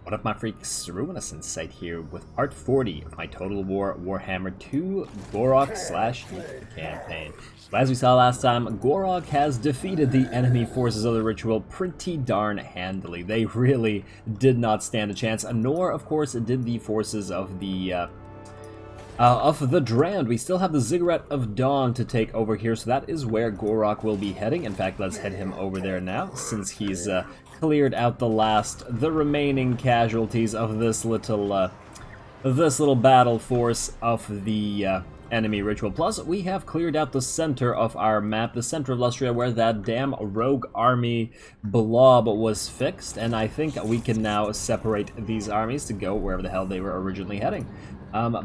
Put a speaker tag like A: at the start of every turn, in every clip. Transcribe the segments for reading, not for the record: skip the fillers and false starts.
A: What up, my freaks? Ruinous Insight here with part 40 of my Total War Warhammer 2 Gor-Rok / campaign. But as we saw last time, Gor-Rok has defeated the enemy forces of the ritual pretty darn handily. They really did not stand a chance, nor, of course, did the forces of the Drand. We still have the Ziggurat of Dawn to take over here, so that is where Gor-Rok will be heading. In fact, let's head him over there now, since he's cleared out the remaining casualties of this little battle force of the enemy ritual. Plus, we have cleared out the center of our map, the center of Lustria, where that damn rogue army blob was fixed, and I think we can now separate these armies to go wherever the hell they were originally heading.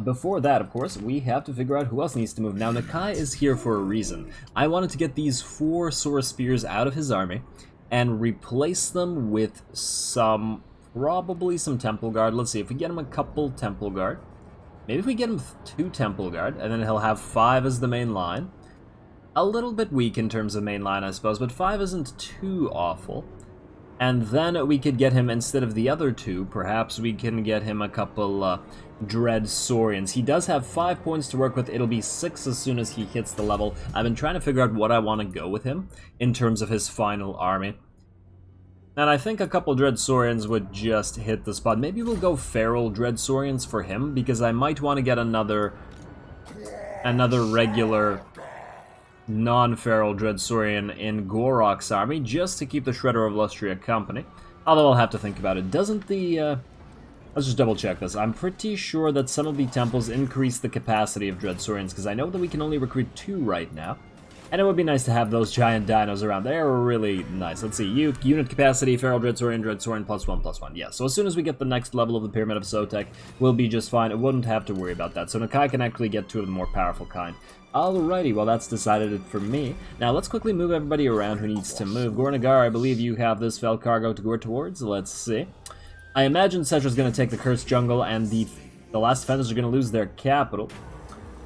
A: Before that, of course, we have to figure out who else needs to move. Now, Nakai is here for a reason. I wanted to get these 4 Soar Spears out of his army and replace them with probably some Temple Guard. Let's see, if we get him a couple Temple Guard, maybe if we get him 2 Temple Guard, and then he'll have 5 as the main line. A little bit weak in terms of main line, I suppose, but 5 isn't too awful. And then we could get him, instead of the other 2, perhaps we can get him a couple Dread Saurians. He does have 5 points to work with. It'll be 6 as soon as he hits the level. I've been trying to figure out what I want to go with him in terms of his final army. And I think a couple Dread Saurians would just hit the spot. Maybe we'll go Feral Dread Saurians for him, because I might want to get another regular non-feral Dread Saurian in Gor-Rok's army, just to keep the Shredder of Lustria company. Although I'll have to think about it. Doesn't the, let's just double check this. I'm pretty sure that some of the temples increase the capacity of Dread Saurians, because I know that we can only recruit 2 right now. And it would be nice to have those giant dinos around. They're really nice. Let's see, unit capacity, Feral Dread Saurian, +1/+1. Yeah, so as soon as we get the next level of the Pyramid of Sotek, we'll be just fine. It wouldn't have to worry about that. So Nakai can actually get 2 of the more powerful kind. Alrighty, well that's decided for me. Now let's quickly move everybody around who needs to move. Gornagar, I believe you have this fell cargo to go towards. Let's see. I imagine Cetra's going to take the Cursed Jungle, and the last defenders are going to lose their capital.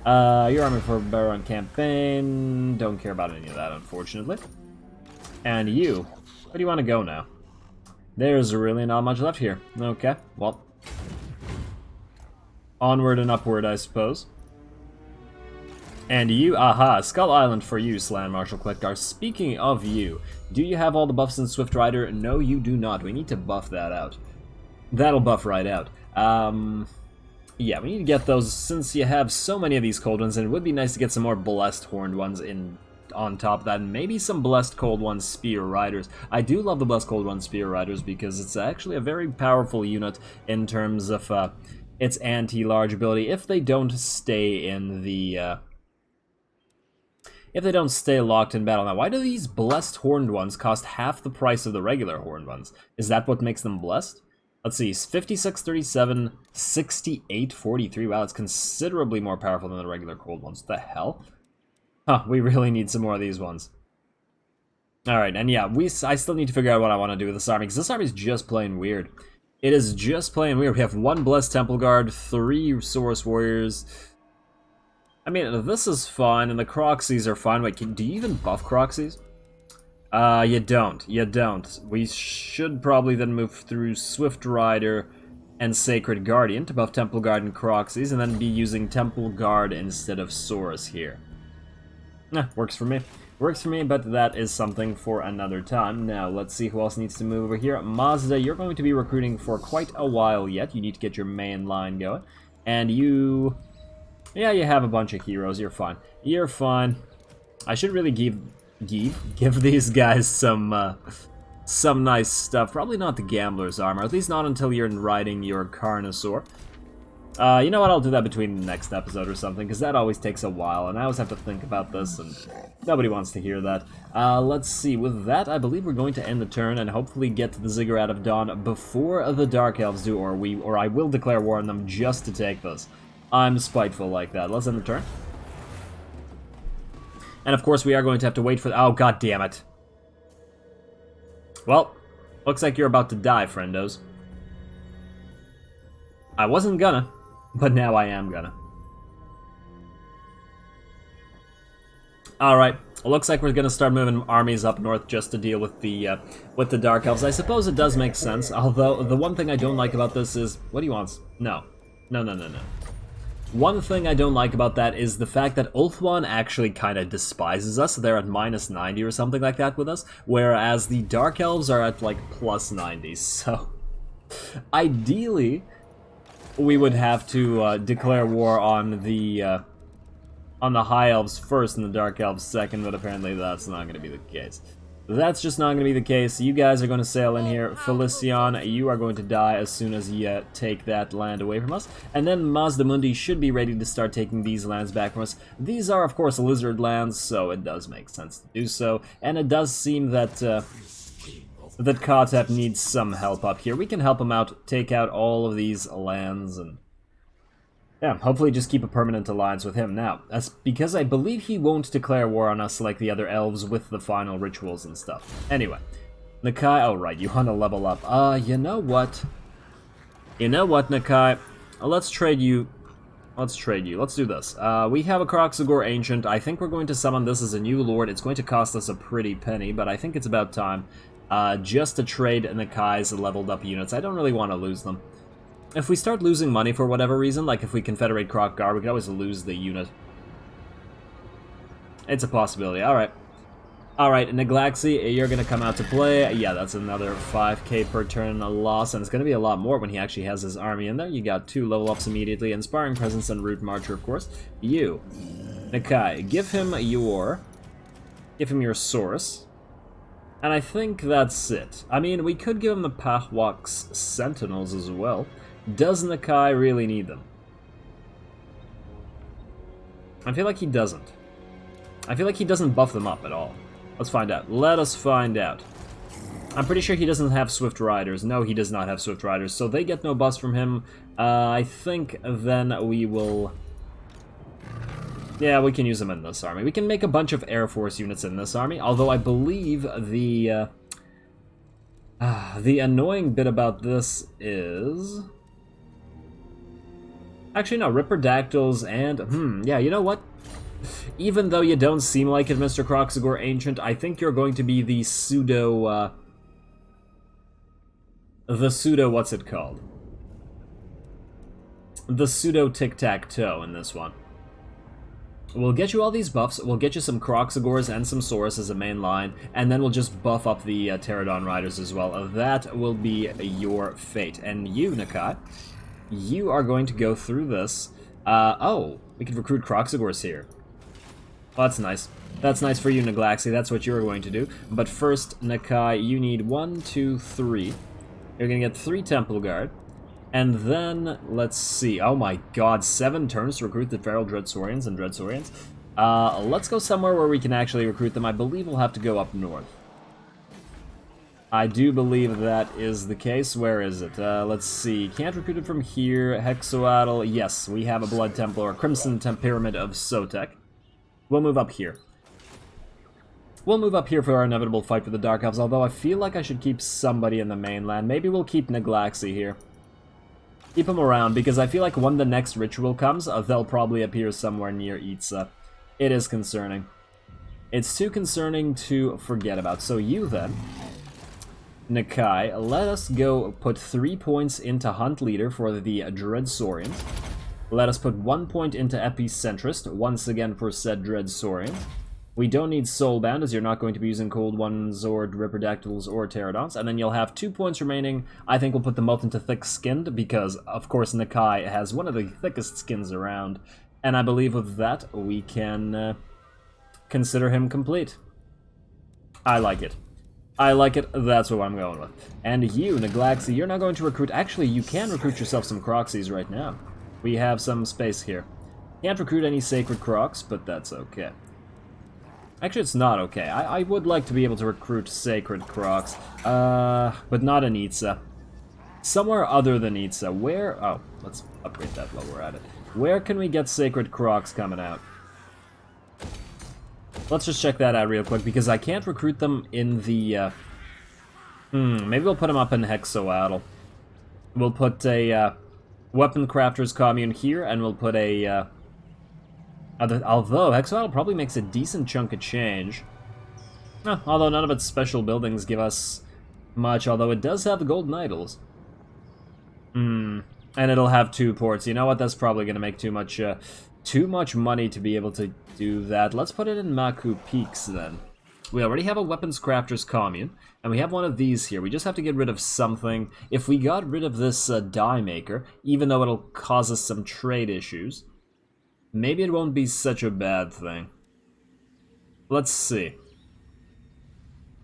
A: Your army for Baron campaign. Don't care about any of that, unfortunately. And you, where do you want to go now? There's really not much left here. Okay, well, onward and upward, I suppose. And you, aha, Skull Island for you, Slan Marshal Klektar. Speaking of you, do you have all the buffs in Swift Rider? No, you do not. We need to buff that out. That'll buff right out. Yeah, we need to get those, since you have so many of these cold ones, and it would be nice to get some more blessed horned ones in on top of that, and maybe some blessed cold one spear riders. I do love the blessed cold one spear riders because it's actually a very powerful unit in terms of its anti-large ability if they don't stay in the if they don't stay locked in battle. Now, why do these blessed horned ones cost half the price of the regular horned ones? Is that what makes them blessed? Let's see, 5637, 6843. Wow, it's considerably more powerful than the regular cold ones. What the hell? Huh, we really need some more of these ones. Alright, and yeah, I still need to figure out what I want to do with this army, because this army is just plain weird. It is just plain weird. We have 1 Blessed Temple Guard, 3 Source Warriors. I mean, this is fine, and the Croxies are fine. Wait, do you even buff Croxies? You don't. You don't. We should probably then move through Swift Rider and Sacred Guardian to buff Temple Guard and Croxies, and then be using Temple Guard instead of Saurus here. Works for me. Works for me, but that is something for another time. Now, let's see who else needs to move over here. Mazda, you're going to be recruiting for quite a while yet. You need to get your main line going. And you... yeah, you have a bunch of heroes. You're fine. You're fine. I should really give these guys some nice stuff. Probably not the Gambler's Armor, at least not until you're riding your Carnosaur. You know what, I'll do that between the next episode or something, because that always takes a while, and I always have to think about this, and nobody wants to hear that. Let's see, with that, I believe we're going to end the turn, and hopefully get to the Ziggurat of Dawn before the Dark Elves do, or I will declare war on them just to take this. I'm spiteful like that. Let's end the turn. And of course, we are going to have to wait for oh, god damn it. Well, looks like you're about to die, friendos. I wasn't gonna, but now I am gonna. Alright, It looks like we're gonna start moving armies up north just to deal with the Dark Elves. I suppose it does make sense, although the one thing I don't like about this is... What do you want? No. No, no, no, no. One thing I don't like about that is the fact that Ulthuan actually kind of despises us. They're at minus 90 or something like that with us, whereas the Dark Elves are at, like, plus 90, so... Ideally, we would have to declare war on the High Elves first and the Dark Elves second, but apparently that's not going to be the case. That's just not going to be the case. You guys are going to sail in here. Felicion, you are going to die as soon as you take that land away from us. And then Mazdamundi should be ready to start taking these lands back from us. These are, of course, lizard lands, so it does make sense to do so. And it does seem that that Kotep needs some help up here. We can help him out, take out all of these lands, and... yeah, hopefully just keep a permanent alliance with him. Now, that's because I believe he won't declare war on us like the other elves with the final rituals and stuff. Anyway, Nakai, oh right, you want to level up. You know what? You know what, Nakai? Let's trade you. Let's trade you. Let's do this. We have a Kroxagor Ancient. I think we're going to summon this as a new lord. It's going to cost us a pretty penny, but I think it's about time. Just to trade Nakai's leveled up units. I don't really want to lose them. If we start losing money for whatever reason, like if we confederate Krokgar, we could always lose the unit. It's a possibility. Alright. Alright, Naglaxi, you're going to come out to play. Yeah, that's another 5k per turn loss, and it's going to be a lot more when he actually has his army in there. You got 2 level ups immediately, Inspiring Presence and Root Marcher, of course. You, Nakai, give him your source. And I think that's it. I mean, we could give him the Pahwak's Sentinels as well. Does Nakai really need them? I feel like he doesn't. I feel like he doesn't buff them up at all. Let's find out. Let us find out. I'm pretty sure he doesn't have Swift Riders. No, he does not have Swift Riders, so they get no buffs from him. I think then we will... yeah, we can use them in this army. We can make a bunch of Air Force units in this army, although I believe the annoying bit about this is... actually, no, Ripperdactyls and... yeah, you know what? Even though you don't seem like it, Mr. Kroxagor Ancient, I think you're going to be the pseudo... what's it called? The pseudo tic-tac-toe in this one. We'll get you all these buffs, we'll get you some Kroxagors and some Saurus as a main line, and then we'll just buff up the Pterodon Riders as well. That will be your fate. And you, Nakai, you are going to go through this. Oh, we could recruit Kroxagors here. Well, that's nice. That's nice for you, Naglaxi, that's what you're going to do. But first, Nakai, you need 1, 2, 3. You're going to get 3 Temple Guard. And then, let's see, oh my god, 7 turns to recruit the Feral Dreadsaurians and Dreadsaurians. Let's go somewhere where we can actually recruit them. I believe we'll have to go up north. I do believe that is the case. Where is it? Let's see, can't recruit it from here. Hexoatl, yes, we have a Blood Temple, or Crimson Pyramid of Sotek. We'll move up here. We'll move up here for our inevitable fight with the Dark Elves, although I feel like I should keep somebody in the mainland. Maybe we'll keep Naglaxi here. Keep them around, because I feel like when the next ritual comes, they'll probably appear somewhere near Itza. It is concerning. It's too concerning to forget about. So you then, Nakai, let us go put 3 points into Hunt Leader for the Dreadsaurians. Let us put 1 point into Epicentrist, once again for said Dreadsaurian. We don't need Soulbound, as you're not going to be using Cold Ones or Ripperdactyls or Pterodons. And then you'll have 2 points remaining. I think we'll put them both into Thick-Skinned, because, of course, Nakai has one of the thickest skins around. And I believe with that, we can consider him complete. I like it. I like it, that's what I'm going with. And you, Naglaxi, you're not going to recruit... Actually, you can recruit yourself some Croxies right now. We have some space here. Can't recruit any Sacred Crocs, but that's okay. Actually, it's not okay. I would like to be able to recruit Sacred Crocs, but not in Itza. Somewhere other than Itza. Where... oh, let's upgrade that while we're at it. Where can we get Sacred Crocs coming out? Let's just check that out real quick, because I can't recruit them in the... maybe we'll put them up in Hexoatl. We'll put a Weapon Crafters Commune here, and we'll put a Although Hexawal probably makes a decent chunk of change. Although none of its special buildings give us much, although it does have the golden idols. And it'll have 2 ports. You know what? That's probably going to make too much money to be able to do that. Let's put it in Maku Peaks then. We already have a weapons crafter's commune, and we have one of these here. We just have to get rid of something. If we got rid of this die maker, even though it'll cause us some trade issues, maybe it won't be such a bad thing. Let's see.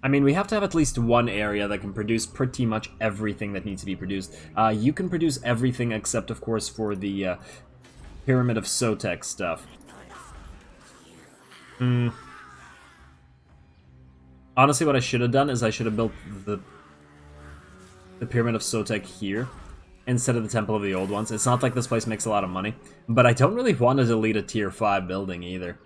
A: I mean, we have to have at least one area that can produce pretty much everything that needs to be produced. You can produce everything except, of course, for the Pyramid of Sotek stuff. Honestly, what I should have done is I should have built the Pyramid of Sotek here instead of the Temple of the Old Ones. It's not like this place makes a lot of money, but I don't really want to delete a tier 5 building either.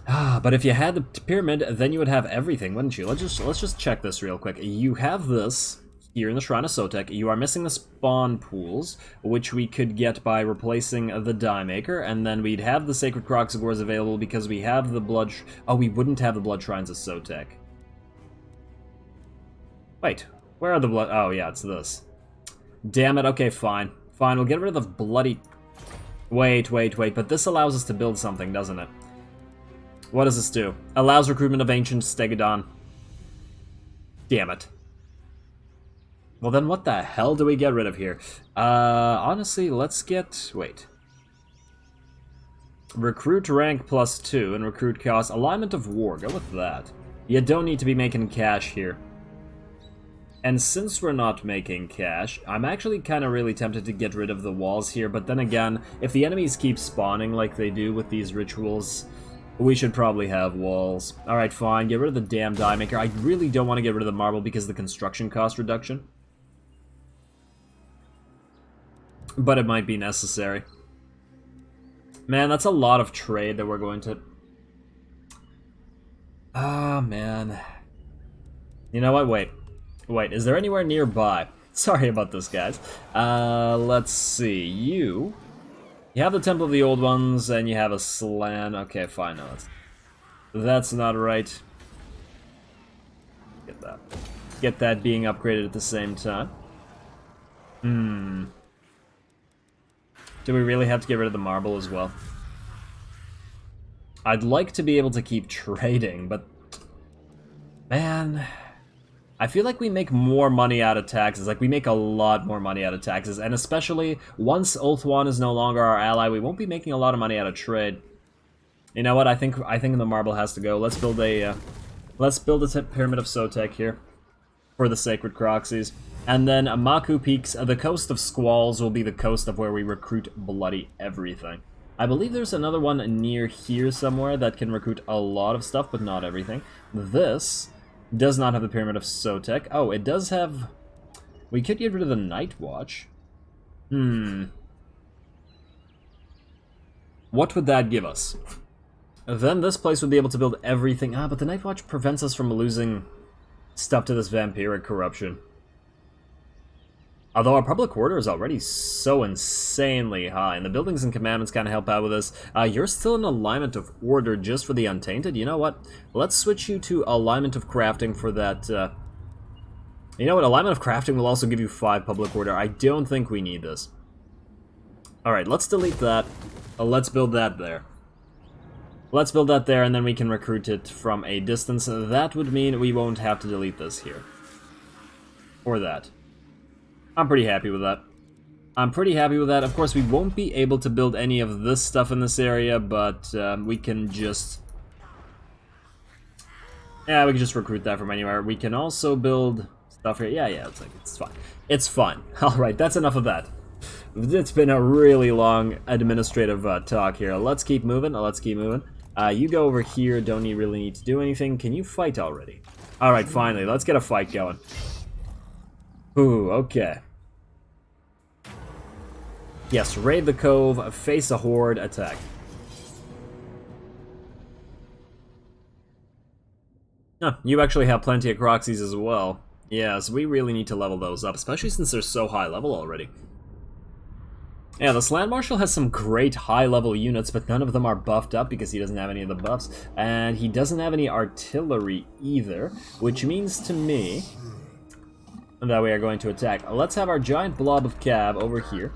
A: But if you had the pyramid, then you would have everything, wouldn't you? Let's just check this real quick. You have this here in the Shrine of Sotek. You are missing the spawn pools, which we could get by replacing the die maker, and then we'd have the Sacred Kroxigors available because we have the blood. Oh, we wouldn't have the blood shrines of Sotek. Wait, where are the blood? Oh yeah, it's this. Damn it. Okay, fine. Fine, we'll get rid of the bloody. Wait. But this allows us to build something, doesn't it? What does this do? Allows recruitment of ancient Stegodon. Damn it. Well then what the hell do we get rid of here? Honestly, let's get... Wait. Recruit rank +2 and recruit cost. Alignment of war. Go with that. You don't need to be making cash here. And since we're not making cash, I'm actually kind of really tempted to get rid of the walls here, but then again, if the enemies keep spawning like they do with these rituals... We should probably have walls. Alright, fine. Get rid of the damn die maker. I really don't want to get rid of the marble because of the construction cost reduction. But it might be necessary. Man, that's a lot of trade that we're going to... Ah, man. You know what? Wait. Is there anywhere nearby? Sorry about this, guys. Let's see. You have the Temple of the Old Ones, and you have a Slan. Okay, fine. No, that's not right. Get that. Get that being upgraded at the same time. Do we really have to get rid of the marble as well? I'd like to be able to keep trading, but... Man... I feel like we make more money out of taxes. Like, we make a lot more money out of taxes. And especially, once Ulthuan is no longer our ally, we won't be making a lot of money out of trade. You know what? I think the marble has to go. Let's build a Pyramid of Sotek here. For the Sacred Kroxis. And then Maku Peaks, the Coast of Squalls will be the coast of where we recruit bloody everything. I believe there's another one near here somewhere that can recruit a lot of stuff, but not everything. This... does not have the Pyramid of Sotek. Oh, it does have... We could get rid of the Night Watch. What would that give us? Then this place would be able to build everything. But the Night Watch prevents us from losing stuff to this vampiric corruption. Although our public order is already so insanely high, and the buildings and commandments kind of help out with this. You're still in alignment of order just for the Untainted. You know what? Let's switch you to alignment of crafting for that. You know what? Alignment of crafting will also give you 5 public order. I don't think we need this. Alright, let's delete that. Let's build that there. Let's build that there, and then we can recruit it from a distance. That would mean we won't have to delete this here. Or that. I'm pretty happy with that. Of course, we won't be able to build any of this stuff in this area, but we can just... Yeah, we can just recruit that from anywhere. We can also build stuff here. Yeah, it's fine. It's fine. Alright, that's enough of that. It's been a really long administrative talk here. Let's keep moving. You go over here. Don't really need to do anything. Can you fight already? Alright, finally. Let's get a fight going. Ooh, okay. Yes, raid the cove, face a horde, attack. Huh, you actually have plenty of Kroxis as well. Yes, we really need to level those up, especially since they're so high level already. Yeah, the Land Marshal has some great high-level units, but none of them are buffed up because he doesn't have any of the buffs. And he doesn't have any artillery either, which means to me that we are going to attack. Let's have our giant blob of cav over here.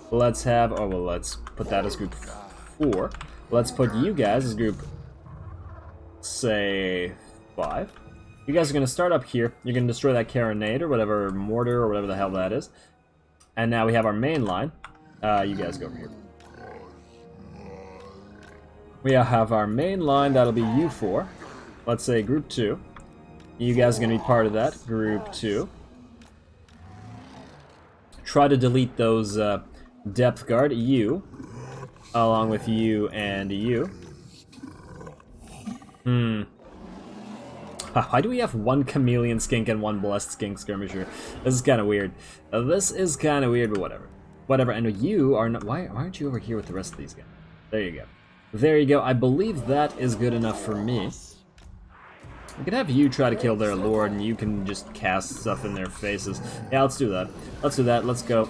A: Let's have, oh well, let's put that as group 4. Let's put you guys as group, say, 5. You guys are going to start up here. You're going to destroy that carronade or whatever, mortar or whatever the hell that is. And now we have our main line. You guys go over here. We have our main line, that'll be you 4. Let's say group 2. You guys are going to be part of that, group 2. Try to delete those depth guard, you, along with you and you. Why do we have one chameleon skink and one blessed skink skirmisher? This is kind of weird. This is kind of weird, but whatever. Whatever, and you are not... Why aren't you over here with the rest of these guys? There you go. There you go. I believe that is good enough for me. We could have you try to kill their lord, and you can just cast stuff in their faces. Yeah, let's do that. Let's do that. Let's go.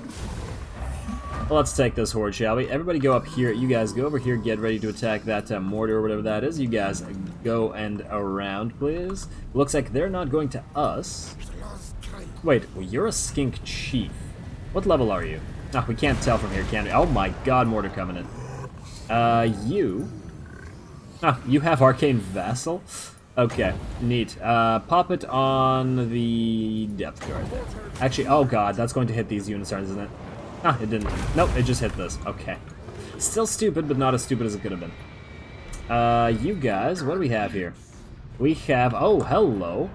A: Let's take this horde, shall we? Everybody go up here. You guys go over here. Get ready to attack that mortar or whatever that is. You guys go and around, please. Looks like they're not going to us. Wait, well, you're a skink chief. What level are you? Oh, we can't tell from here, can we? Oh my god, mortar coming in. You... Oh, you have Arcane Vassal? Okay, neat. Pop it on the depth guard there. Actually, oh god, that's going to hit these units, isn't it? Ah, it didn't. Nope, it just hit this. Okay. Still stupid, but not as stupid as it could have been. You guys, what do we have here? We have... Oh, hello.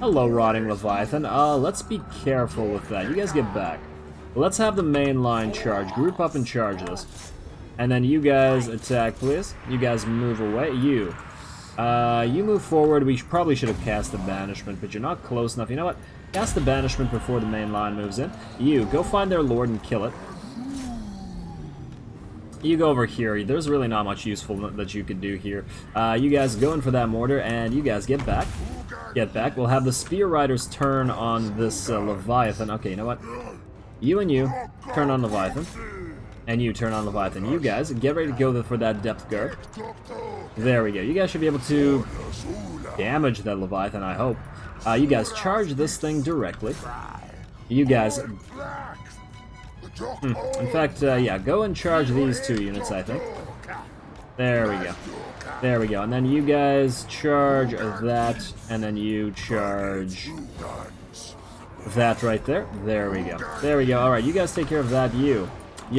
A: Hello, Rotting Leviathan. Let's be careful with that. You guys get back. Let's have the main line charge. Group up and charge this. And then you guys attack, please. You guys move away. You move forward. We probably should have cast the banishment, but you're not close enough. You know what? Cast the banishment before the main line moves in. You, go find their lord and kill it. You go over here. There's really not much useful that you could do here. You guys go in for that mortar, and you guys get back. Get back. We'll have the spear riders turn on this Leviathan. Okay, you know what? You and you turn on Leviathan. And you turn on Leviathan. You guys get ready to go for that depth guard. There we go. You guys should be able to damage that Leviathan, I hope. You guys charge this thing directly. You guys... In fact, yeah, go and charge these 2 units, I think. There we go. There we go. And then you guys charge that, and then you charge that right there. There we go. There we go. Alright, you guys take care of that. You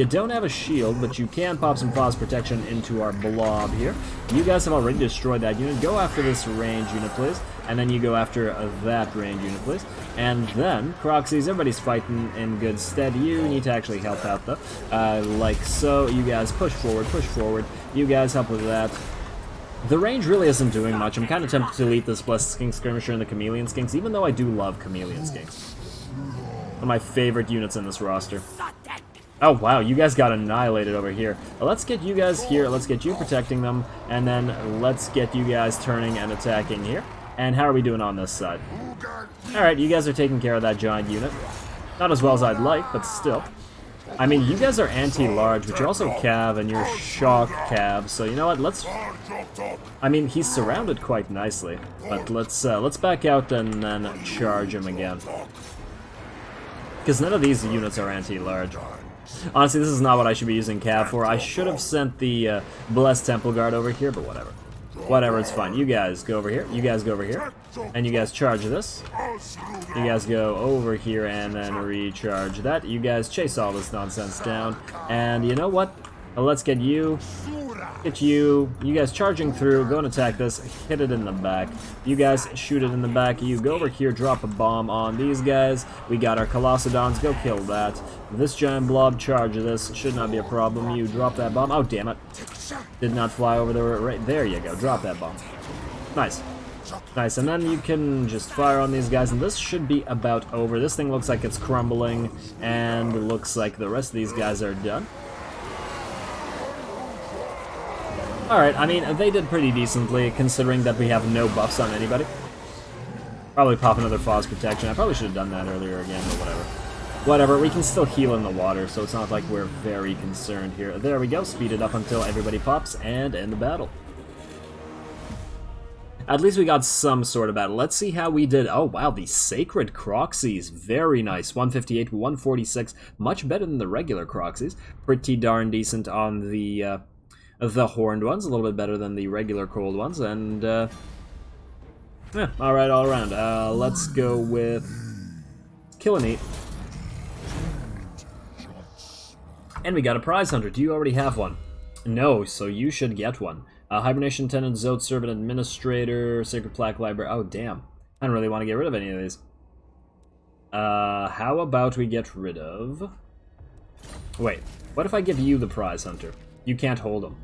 A: don't have a shield, but you can pop some Frost Protection into our blob here. You guys have already destroyed that unit. Go after this range unit, please. And then you go after that range unit, please. And then, Croxies, everybody's fighting in good stead. You need to actually help out, though. Like so. You guys push forward, push forward. You guys help with that. The range really isn't doing much. I'm kind of tempted to delete this Blessed Skink Skirmisher and the Chameleon Skinks, even though I do love Chameleon Skinks. One of my favorite units in this roster. Oh wow, you guys got annihilated over here. Let's get you guys here, let's get you protecting them, and then let's get you guys turning and attacking here. And how are we doing on this side? Alright, you guys are taking care of that giant unit. Not as well as I'd like, but still. I mean, you guys are anti-large, but you're also cav, and you're shock cav, so you know what, let's... I mean, he's surrounded quite nicely, but let's back out and then charge him again. Because none of these units are anti-large. Honestly, this is not what I should be using cav for. I should have sent the Blessed Temple Guard over here, but whatever. Whatever, it's fine. You guys go over here. You guys go over here. And you guys charge this. You guys go over here and then recharge that. You guys chase all this nonsense down. And you know what? Let's get you. Get you. You guys charging through. Go and attack this. Hit it in the back. You guys shoot it in the back. You go over here. Drop a bomb on these guys. We got our Colossodons. Go kill that. This giant blob, charge this. Should not be a problem. You drop that bomb. Oh, damn it. Did not fly over there. Right there you go. Drop that bomb. Nice. Nice. And then you can just fire on these guys. And this should be about over. This thing looks like it's crumbling. And looks like the rest of these guys are done. Alright, I mean, they did pretty decently, considering that we have no buffs on anybody. Probably pop another Frost Protection. I probably should have done that earlier again, but whatever. Whatever, we can still heal in the water, so it's not like we're very concerned here. There we go, speed it up until everybody pops, and end the battle. At least we got some sort of battle. Let's see how we did. Oh, wow, the Sacred Croxies. Very nice. 158, 146. Much better than the regular Croxies. Pretty darn decent on the Horned ones. A little bit better than the regular Cold ones. And, yeah, alright all around. Let's go with Killinate. And we got a prize hunter. Do you already have one? No, so you should get one. Hibernation Attendant, Zode Servant Administrator, Sacred Plaque Library. Oh, damn. I don't really want to get rid of any of these. How about we get rid of... Wait, what if I give you the Prize Hunter? You can't hold him.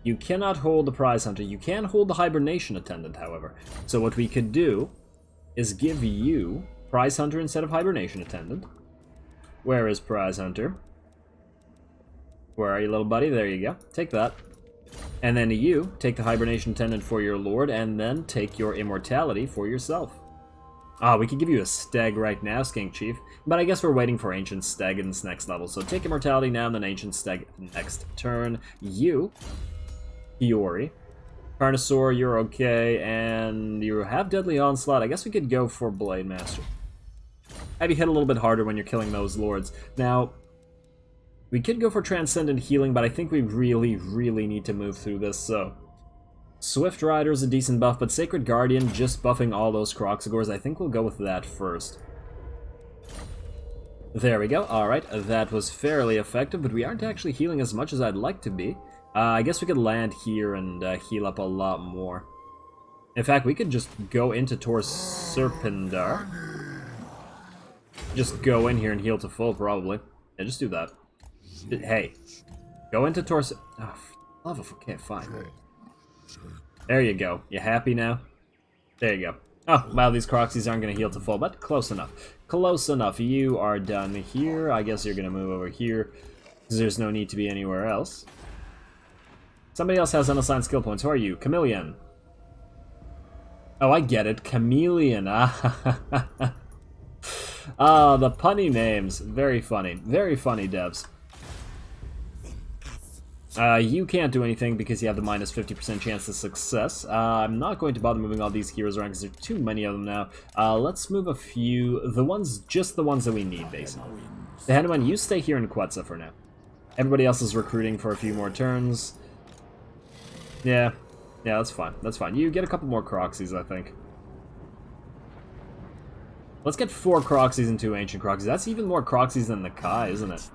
A: You cannot hold the Prize Hunter. You can hold the Hibernation Attendant, however. So what we could do is give you Prize Hunter instead of Hibernation Attendant. Where is Prize Hunter? Where are you, little buddy? There you go. Take that. And then you take the Hibernation Attendant for your lord, and then take your Immortality for yourself. Ah, we could give you a Stag right now, Skink Chief, but I guess we're waiting for Ancient Stag in this next level. So take Immortality now, and then Ancient Stag next turn. You, Fiori, Carnosaur, you're okay, and you have Deadly Onslaught. I guess we could go for Blade Master. Have you hit a little bit harder when you're killing those lords. Now, we could go for Transcendent Healing, but I think we really, really need to move through this, so... Swift Rider is a decent buff, but Sacred Guardian just buffing all those Croxigors, I think we'll go with that first. There we go, alright, that was fairly effective, but we aren't actually healing as much as I'd like to be. I guess we could land here and heal up a lot more. In fact, we could just go into Tor Serpendar. Just go in here and heal to full, probably. Yeah, just do that. Hey, go into torso. Oh, love of. Okay, fine. There you go. You happy now? There you go. Oh, wow, these Croxies aren't going to heal to full, but close enough. Close enough. You are done here. I guess you're going to move over here, because there's no need to be anywhere else. Somebody else has unassigned skill points. Who are you? Chameleon. Oh, I get it. Chameleon. Ah, ah, the punny names. Very funny. Very funny, devs. You can't do anything because you have the minus 50% chance of success. I'm not going to bother moving all these heroes around because there are too many of them now. Let's move a few, just the ones that we need, basically. The Hanuman, you stay here in Quetzal for now. Everybody else is recruiting for a few more turns. Yeah, that's fine, that's fine. You get a couple more Croxies, I think. Let's get 4 Croxies and 2 Ancient Croxies. That's even more Croxies than the Kai, isn't it?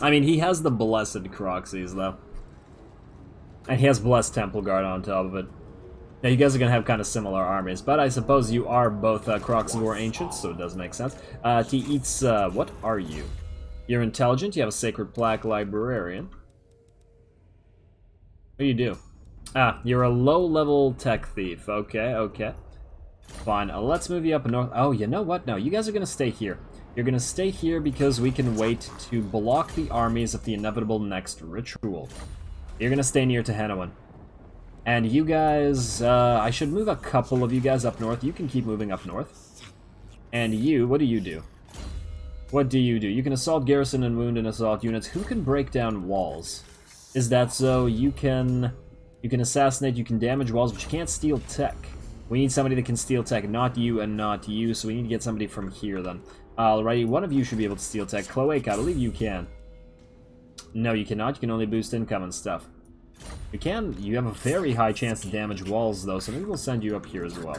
A: I mean, he has the Blessed Croxies, though. And he has Blessed Temple Guard on top of it. Now, you guys are going to have kind of similar armies, but I suppose you are both Croxigor Ancients, so it does make sense. Itza, what are you? You're intelligent, you have a Sacred Plaque Librarian. What do you do? Ah, you're a low-level tech thief. Okay, okay. Fine, let's move you up north. Oh, you know what? No, you guys are going to stay here. You're going to stay here because we can wait to block the armies of the inevitable next ritual. You're going to stay near Tehenawan. And you guys, I should move a couple of you guys up north. You can keep moving up north. And you, what do you do? What do you do? You can assault garrison and wound and assault units. Who can break down walls? Is that so? You can assassinate, you can damage walls, but you can't steal tech. We need somebody that can steal tech, not you and not you, so we need to get somebody from here then. Alrighty, one of you should be able to steal tech. Cloaca, I believe you can. No, you cannot. You can only boost income and stuff. You can. You have a very high chance to damage walls, though, so maybe we'll send you up here as well.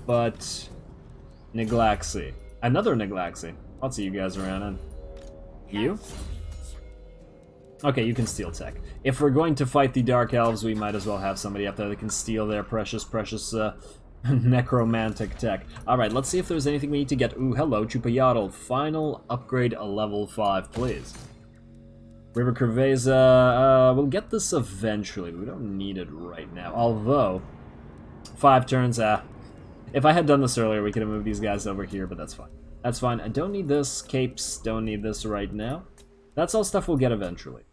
A: But... Niglaxy. Another Niglaxy. I'll see you guys around, and... You? Okay, you can steal tech. If we're going to fight the Dark Elves, we might as well have somebody up there that can steal their precious, necromantic tech. Alright, let's see if there's anything we need to get. Ooh, hello, Chupayatl. Final upgrade a level 5, please. River Curveza, we'll get this eventually. We don't need it right now. Although, 5 turns, if I had done this earlier, we could have moved these guys over here, but that's fine. That's fine. I don't need this. Capes, don't need this right now. That's all stuff we'll get eventually.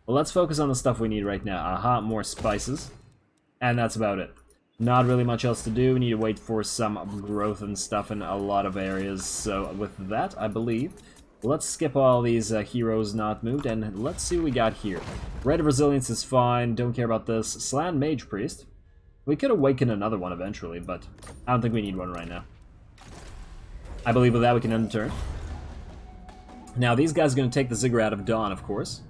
A: Well, let's focus on the stuff we need right now. Aha, more spices. And that's about it. Not really much else to do. We need to wait for some growth and stuff in a lot of areas. So with that, I believe, let's skip all these heroes not moved, and let's see what we got here. Red of Resilience is fine. Don't care about this. Slan Mage Priest. We could awaken another one eventually, but I don't think we need one right now. I believe with that we can end the turn. Now, these guys are going to take the Ziggurat of Dawn, of course.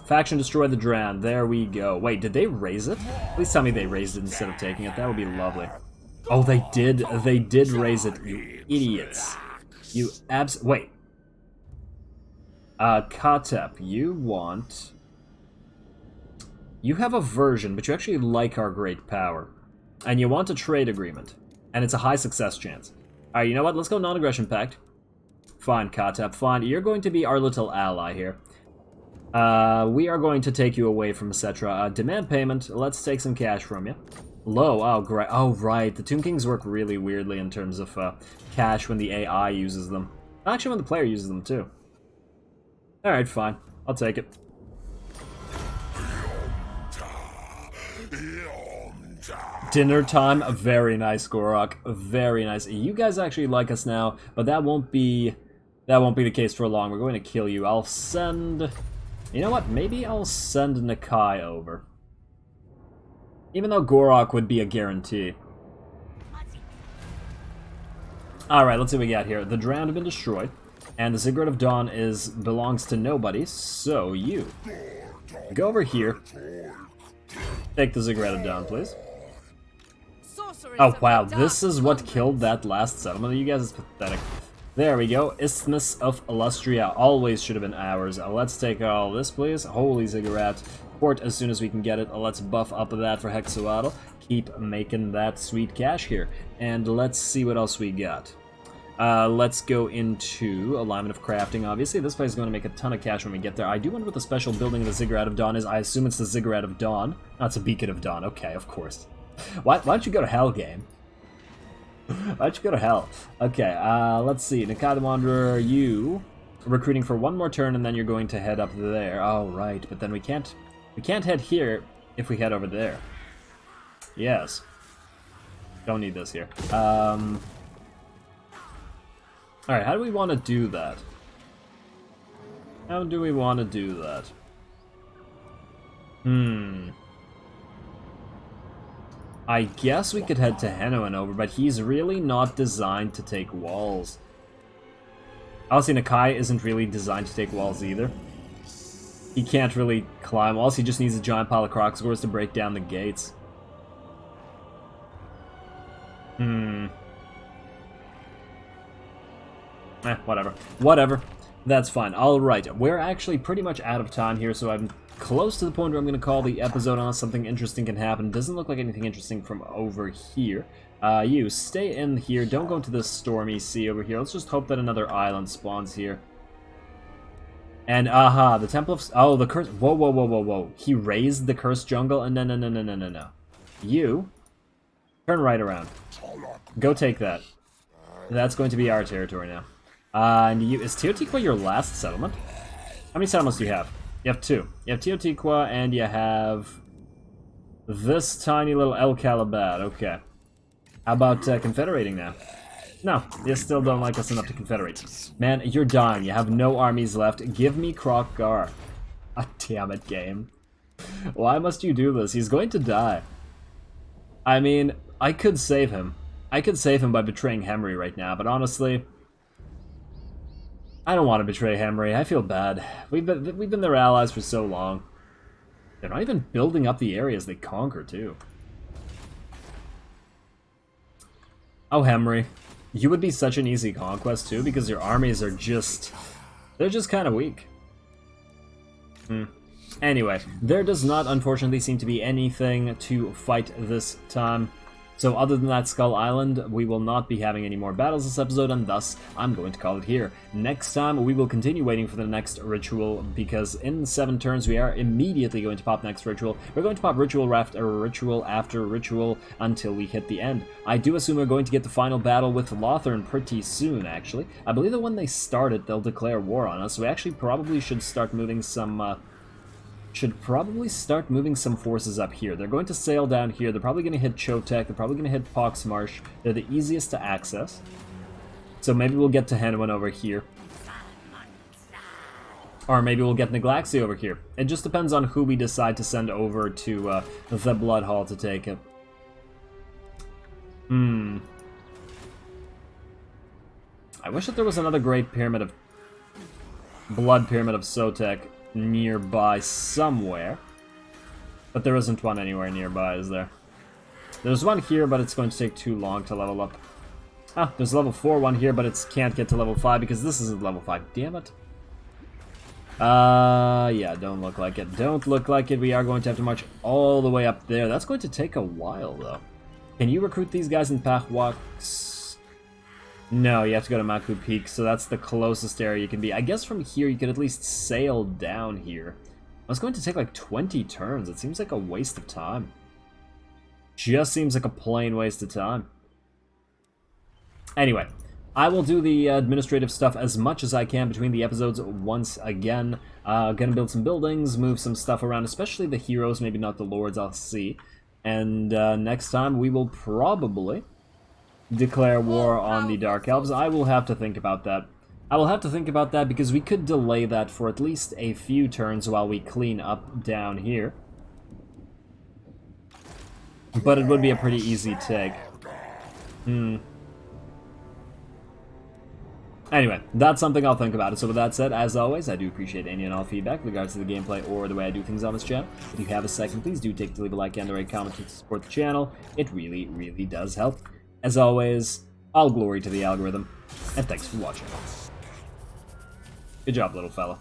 A: Faction destroy the Dran. There we go. Wait, did they raise it? Please tell me they raised it instead of taking it. That would be lovely. Oh, they did. They did raise it, you idiots. You wait. Katep, you want... You have a version, but you actually like our great power. And you want a trade agreement. And it's a high success chance. Alright, you know what? Let's go non-aggression pact. Fine, Katep, fine. You're going to be our little ally here. We are going to take you away from Cetra. Demand payment. Let's take some cash from you. Low. Oh, great. Oh, right. The Tomb Kings work really weirdly in terms of cash when the AI uses them. Actually, when the player uses them, too. Alright, fine. I'll take it. Dinner time. Very nice, Gor-Rok. Very nice. You guys actually like us now, but that won't be the case for long. We're going to kill you. I'll send... You know what? Maybe I'll send Nakai over. Even though Gor-Rok would be a guarantee. Alright, let's see what we got here. The Drowned have been destroyed. And the Ziggurat of Dawn belongs to nobody. So you go over here. Take the Ziggurat of Dawn, please. Oh, wow. This is what killed that last settlement. You guys is pathetic. There we go. Isthmus of Illustria. Always should have been ours. Let's take all this, please. Holy Ziggurat. Port as soon as we can get it. Let's buff up that for Hexuatl. Keep making that sweet cash here. And let's see what else we got. Let's go into Alignment of Crafting, obviously. This place is going to make a ton of cash when we get there. I do wonder what the special building of the Ziggurat of Dawn is. I assume it's the Ziggurat of Dawn. Oh, it's a Beacon of Dawn. Okay, of course. Why don't you go to hell, game? Why don't you go to hell? Okay, let's see. Nakai the Wanderer, you recruiting for one more turn, and then you're going to head up there. Oh, right, but then we can't head here if we head over there. Yes. Don't need this here. Alright, how do we want to do that? How do we want to do that? I guess we could head to Henoan over, but he's really not designed to take walls. Honestly, Nakai isn't really designed to take walls either. He can't really climb walls, he just needs a giant pile of Crocsgores to break down the gates. Whatever. Whatever. That's fine. Alright, we're actually pretty much out of time here, so I'm close to the point where I'm going to call the episode unless something interesting can happen. Doesn't look like anything interesting from over here. You, stay in here. Don't go into this stormy sea over here. Let's just hope that another island spawns here. And, aha, the Temple of... Oh, the curse... Whoa, whoa, whoa, whoa, whoa. He raised the cursed jungle? And no. You, turn right around. Go take that. That's going to be our territory now. And you... Is Teotihuacan your last settlement? How many settlements do you have? You have two. You have Teotihuacan, and you have this tiny little El Calabat. Okay. How about confederating now? No, you still don't like us enough to confederate. Man, you're dying. You have no armies left. Give me Krok-Gar. Ah, damn it, game. Why must you do this? He's going to die. I mean, I could save him. I could save him by betraying Hemry right now, but honestly... I don't want to betray Hemry. I feel bad. We've been their allies for so long. They're not even building up the areas they conquer, too. Oh, Hemry. You would be such an easy conquest, too, because your armies are just... They're just kind of weak. Anyway, there does not, unfortunately, seem to be anything to fight this time. So other than that Skull Island, we will not be having any more battles this episode, and thus, I'm going to call it here. Next time, we will continue waiting for the next ritual, because in 7 turns, we are immediately going to pop next ritual. We're going to pop ritual after ritual until we hit the end. I do assume we're going to get the final battle with Lothern pretty soon, actually. I believe that when they start it, they'll declare war on us, so we actually probably should start moving some should probably start moving some forces up here. They're going to sail down here. They're probably going to hit Chotek. They're probably going to hit Poxmarsh. They're the easiest to access. So maybe we'll get to Hanwhan over here. Or maybe we'll get Niglaxi over here. It just depends on who we decide to send over to the Blood Hall to take it. I wish that there was another great pyramid of... Blood Pyramid of Sotek nearby somewhere. But there isn't one anywhere nearby, is there? There's one here, but it's going to take too long to level up. Ah, there's a level 4 one here, but it can't get to level 5 because this isn't level 5. Damn it. Yeah, don't look like it. Don't look like it. We are going to have to march all the way up there. That's going to take a while, though. Can you recruit these guys in Pahwaks? No, you have to go to Maku Peak, so that's the closest area you can be. I guess from here you could at least sail down here. It's going to take like 20 turns. It seems like a waste of time. Just seems like a plain waste of time. Anyway, I will do the administrative stuff as much as I can between the episodes once again. Gonna build some buildings, move some stuff around, especially the heroes, maybe not the lords, I'll see. And next time we will probably declare war on the Dark Elves. I will have to think about that. I will have to think about that because we could delay that for at least a few turns while we clean up down here. But it would be a pretty easy take. Anyway, that's something I'll think about. So with that said, as always, I do appreciate any and all feedback with regards to the gameplay or the way I do things on this channel. If you have a second, please do take to leave a like and a comment to support the channel. It really, really does help. As always, all glory to the algorithm, and thanks for watching. Good job, little fella.